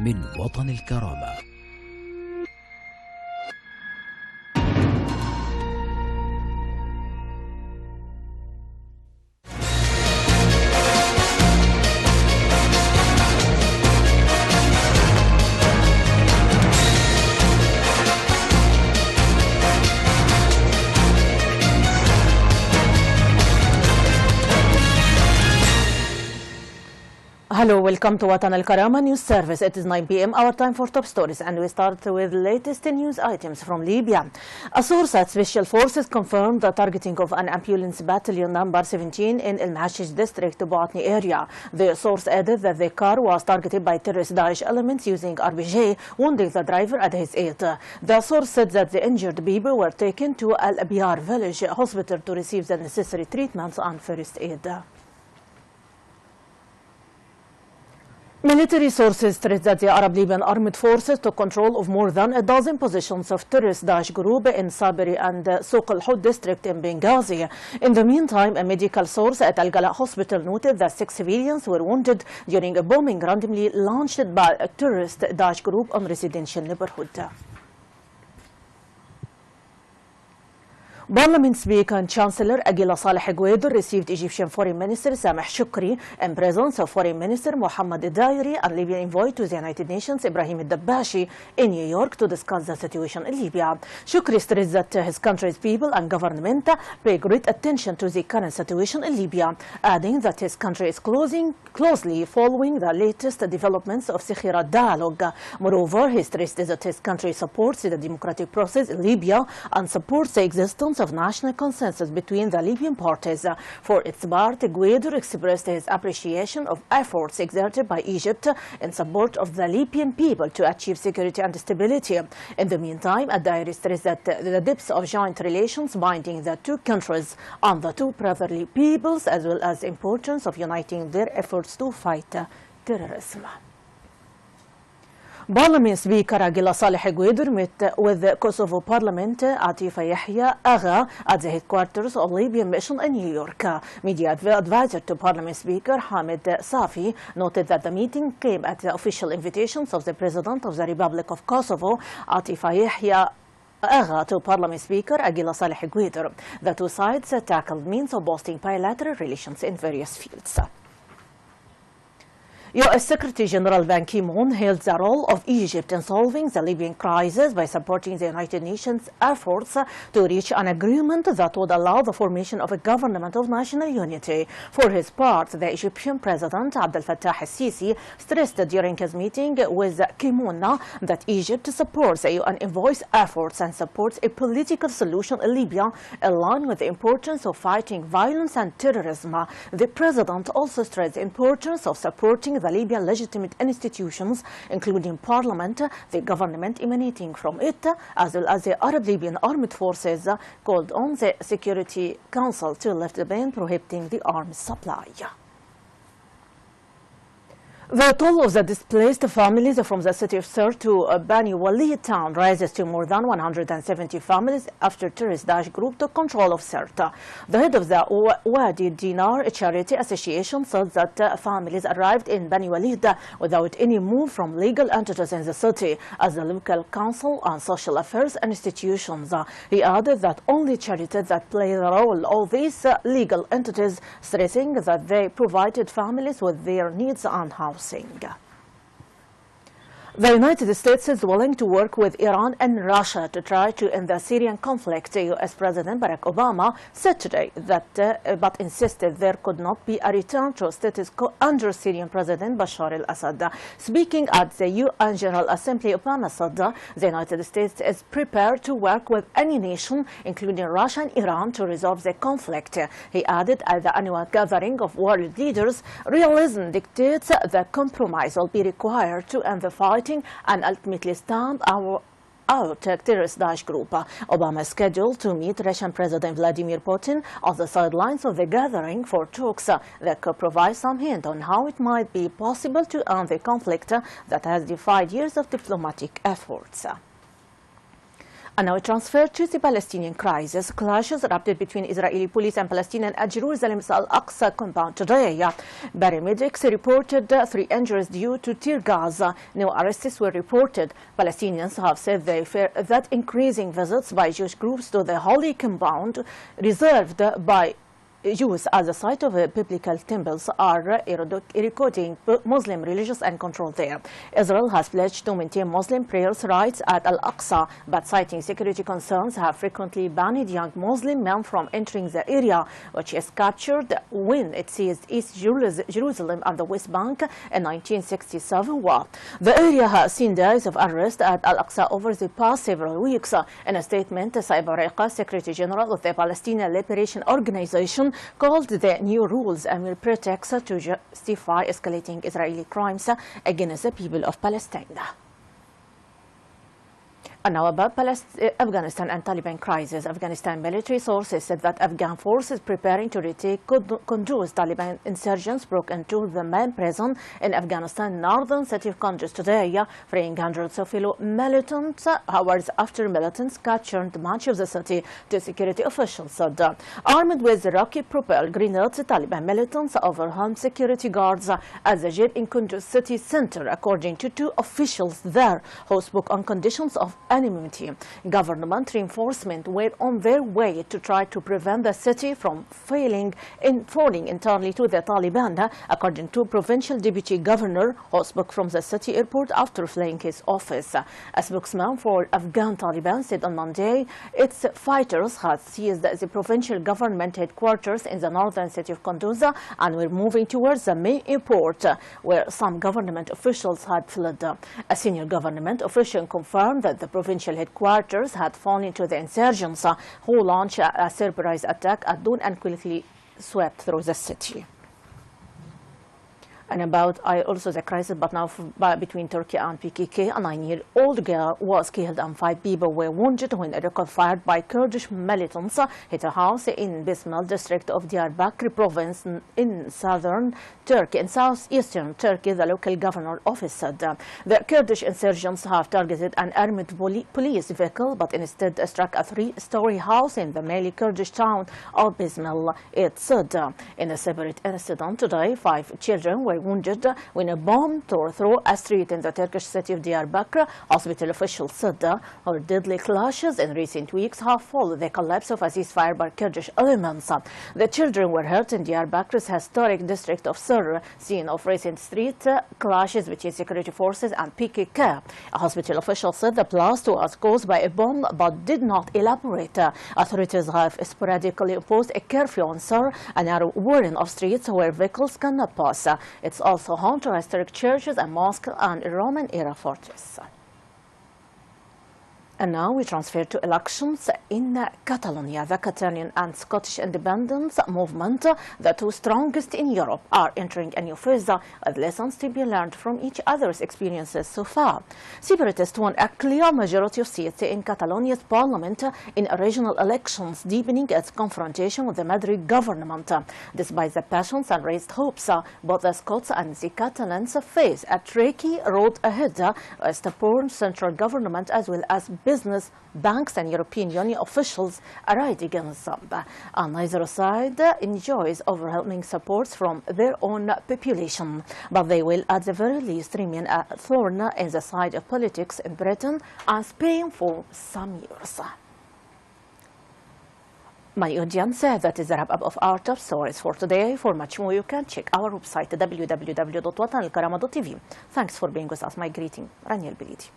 من وطن الكرامة. Hello, welcome to Watan Al Karama News Service. It is 9 p.m. our time for top stories, and we start with latest news items from Libya. A source at Special Forces confirmed the targeting of an ambulance battalion number 17 in El Mashish district, Botany area. The source added that the car was targeted by terrorist Daesh elements using RPG, wounding the driver at his aid. The source said that the injured people were taken to Al Abyar village hospital to receive the necessary treatments and first aid. Military sources stress that the Arab Libyan armed forces took control of more than a dozen positions of terrorist Daesh group in Sabri and Souq al-Hud district in Benghazi. In the meantime, a medical source at Al-Gala hospital noted that 6 civilians were wounded during a bombing randomly launched by a terrorist Daesh group on residential neighborhood. Parliament Speaker and Chancellor Aguila Saleh Guaido received Egyptian Foreign Minister Sameh Shukri in presence of Foreign Minister Mohammed Dairi and Libyan envoy to the United Nations Ibrahim Dabashi in New York to discuss the situation in Libya. Shukri stressed that his country's people and government pay great attention to the current situation in Libya, adding that his country is closely following the latest developments of Sikhira dialogue. Moreover, he stressed that his country supports the democratic process in Libya and supports the existence of national consensus between the Libyan parties. For its part, Guaido expressed his appreciation of efforts exerted by Egypt in support of the Libyan people to achieve security and stability. In the meantime, Dairi stressed that the depths of joint relations binding the two countries and the two brotherly peoples, as well as the importance of uniting their efforts to fight terrorism. Parliament Speaker Aguila Saleh Guaido met with the Kosovo Parliament Atifa Yahya Agha at the headquarters of Libyan Mission in New York. Media advisor to Parliament Speaker Hamid Safi noted that the meeting came at the official invitations of the President of the Republic of Kosovo, Atifa Yahya Agha, to Parliament Speaker Aguila Saleh Guaido. The two sides tackled means of boosting bilateral relations in various fields. U.S. Secretary General Ban Ki-moon hailed the role of Egypt in solving the Libyan crisis by supporting the United Nations efforts to reach an agreement that would allow the formation of a government of national unity. For his part, the Egyptian President Abdel Fattah al-Sisi stressed during his meeting with Ki-moon that Egypt supports the UN envoy's efforts and supports a political solution in Libya in line with the importance of fighting violence and terrorism. The President also stressed the importance of supporting the Libyan legitimate institutions, including Parliament, the government emanating from it, as well as the Arab Libyan armed forces, called on the Security Council to lift the ban prohibiting the arms supply. The toll of the displaced families from the city of Sir to Bani Walid town rises to more than 170 families after terrorist Daesh group took control of Sirte. The head of the Wadi Dinar Charity Association said that families arrived in Bani Walid without any move from legal entities in the city, as the local council and social affairs institutions. He added that only charities that play the role of these legal entities, stressing that they provided families with their needs and housing. The United States is willing to work with Iran and Russia to try to end the Syrian conflict. U.S. President Barack Obama said today that, but insisted there could not be a return to status quo under Syrian President Bashar al-Assad. Speaking at the UN General Assembly, Obama said the United States is prepared to work with any nation, including Russia and Iran, to resolve the conflict. He added at the annual gathering of world leaders, realism dictates that compromise will be required to end the fighting and ultimately stamp out terrorist Daesh group. Obama is scheduled to meet Russian President Vladimir Putin on the sidelines of the gathering for talks that could provide some hint on how it might be possible to end the conflict that has defied years of diplomatic efforts. And now we transfer to the Palestinian crisis. Clashes erupted between Israeli police and Palestinians at Jerusalem's Al-Aqsa compound today. Paramedics reported 3 injuries due to tear gas. No arrests were reported. Palestinians have said they fear that increasing visits by Jewish groups to the holy compound reserved by Jews as a site of biblical temples are eroding Muslim religious and control there. Israel has pledged to maintain Muslim prayers' rights at Al-Aqsa, but citing security concerns have frequently banned young Muslim men from entering the area, which is captured when it seized East Jerusalem and the West Bank in 1967. The area has seen days of arrest at Al-Aqsa over the past several weeks. In a statement, Saib Ariqa, Secretary General of the Palestinian Liberation Organization, called the new rules a mere pretext to justify escalating Israeli crimes against the people of Palestine. And now about Afghanistan and Taliban crisis. Afghanistan military sources said that Afghan forces preparing to retake Kunduz. Taliban insurgents broke into the main prison in Afghanistan northern city of Kunduz today, freeing hundreds of fellow militants hours after militants captured much of the city, to security officials said. Armed with rocket-propelled grenades, Taliban militants overwhelmed security guards at the jail in Kunduz city center, according to 2 officials there who spoke on conditions of anonymity. Government reinforcements were on their way to try to prevent the city from falling entirely to the Taliban, according to provincial deputy governor who spoke from the city airport after fleeing his office. A spokesman for Afghan Taliban said on Monday its fighters had seized the provincial government headquarters in the northern city of Kunduz and were moving towards the main airport, where some government officials had fled. A senior government official confirmed that the provincial headquarters had fallen into the insurgents, who launched a surprise attack at dawn and quickly swept through the city. And about also the crisis, but now between Turkey and PKK, a 9-year-old girl was killed and 5 people were wounded when a rocket fired by Kurdish militants hit a house in Bismil district of Diyarbakir province in southern Turkey. In southeastern Turkey, the local governor office said the Kurdish insurgents have targeted an armed police vehicle, but instead struck a 3-story house in the mainly Kurdish town of Bismil. It said in a separate incident today, 5 children were wounded when a bomb tore through a street in the Turkish city of Diyarbakir. Hospital officials said our deadly clashes in recent weeks have followed the collapse of a ceasefire by Kurdish elements. The children were hurt in Diyarbakir's historic district of Sur, scene of recent street clashes between security forces and PKK. A hospital official said the blast was caused by a bomb but did not elaborate. Authorities have sporadically imposed a curfew on Sur, a narrow warren of streets where vehicles cannot pass. It's also home to historic churches and mosques and a Roman-era fortress. And now we transfer to elections in Catalonia. The Catalan and Scottish independence movement, the 2 strongest in Europe, are entering a new phase with lessons to be learned from each other's experiences so far. Separatists won a clear majority of seats in Catalonia's parliament in regional elections, deepening its confrontation with the Madrid government. Despite the passions and raised hopes, both the Scots and the Catalans face a tricky road ahead with the poor central government as well as business, banks and European Union officials arrayed against them. And neither side enjoys overwhelming support from their own population, but they will at the very least remain a thorn in the side of politics in Britain and Spain for some years. My audience, that is the wrap-up of our top stories for today. For much more, you can check our website www.watanalkarama.tv. Thanks for being with us. My greeting, Rانيا البليدى.